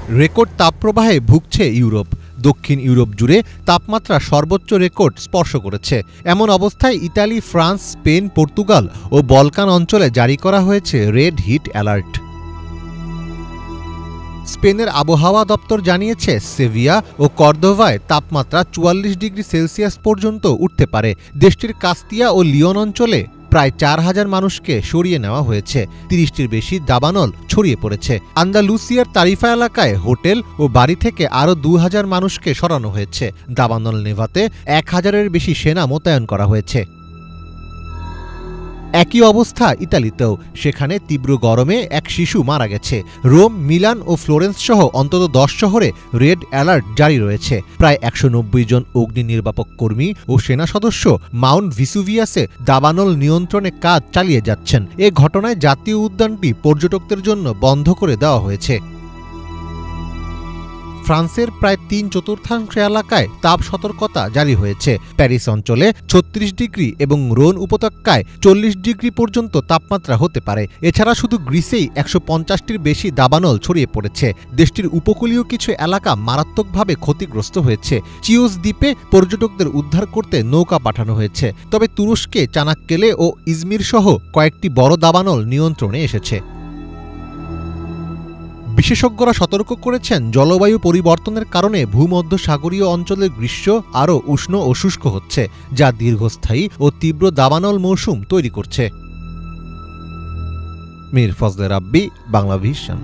Record তাপপ্রবাহে ভুগছে Europe. দক্ষিণ Europe জুড়ে তাপমাত্রা সর্বোচ্চ রেকর্ড স্পর্শ করেছে। এমন অবস্থায় ইতালি, ফ্রান্স, স্পেন, পর্তুগাল ও বলকান অঞ্চলে জারি করা হয়েছে রেড হিট অ্যালার্ট। স্পেনের আবহাওয়া দপ্তর জানিয়েছে, সেভিয়া ও কর্দোভায় তাপমাত্রা ৪৪ ডিগ্রি সেলসিয়াস পর্যন্ত উঠতে পারে। দেশটির কাস্তিয়া ও লিওন অঞ্চলে প্রায় ৪,০০০ মানুষকে সরিয়ে নেওয়া হয়েছে। ৩০টির বেশি দাবানল ছড়িয়ে পড়েছে। আন্দালুসিয়ার তারিফা এলাকায় হোটেল ও বাড়ি থেকে আরও ২,০০০ মানুষকে সরানো হয়েছে। দাবানল নেভাতে ১,০০০-এর বেশি সেনা মোতায়েন করা হয়েছে। একই অবস্থা ইতালিতেও। সেখানে তীব্র গরমে এক শিশু মারা গেছে। রোম, মিলান ও ফ্লোরেন্স সহ অন্তত ১০ শহরে রেড অ্যালার্ট জারি রয়েছে। প্রায় ১৯০ জন অগ্নি নির্বাপক কর্মী ও সেনা সদস্য মাউন্ট ভিসুভিয়াসে দাবানল নিয়ন্ত্রণে কাজ চালিয়ে যাচ্ছেন। এ ঘটনায় জাতীয় উদ্যানটি পর্যটকদের জন্য বন্ধ করে দেওয়া হয়েছে। ফ্রান্সের প্রায় ৩/৪ এলাকায় তাপ সতর্কতা জারি হয়েছে। প্যারিস অঞ্চলে ৩৬ ডিগ্রি এবং রোন উপত্যকায় ৪০ ডিগ্রি পর্যন্ত তাপমাত্রা হতে পারে। এছাড়া শুধু গ্রিসেই ১৫০টির বেশি দাবানল ছড়িয়ে পড়েছে। দেশটির উপকূলীয় কিছু এলাকা মারাত্মকভাবে ক্ষতিগ্রস্ত হয়েছে। চিওস দ্বীপে পর্যটকদের উদ্ধার করতে নৌকা পাঠানো হয়েছে। তবে তুরস্কে চানাক্কেলে ও ইজমির সহ কয়েকটি বড় দাবানল নিয়ন্ত্রণে এসেছে। বিশেষজ্ঞরা সতর্ক করেছেন, জলবায়ু পরিবর্তনের কারণে ভূমধ্যসাগরীয় অঞ্চলের গ্রীষ্ম আরও উষ্ণ ও শুষ্ক হচ্ছে, যা দীর্ঘস্থায়ী ও তীব্র দাবানল মৌসুম তৈরি করছে। মীর ফজলে রাব্বি, বাংলা ভিশন।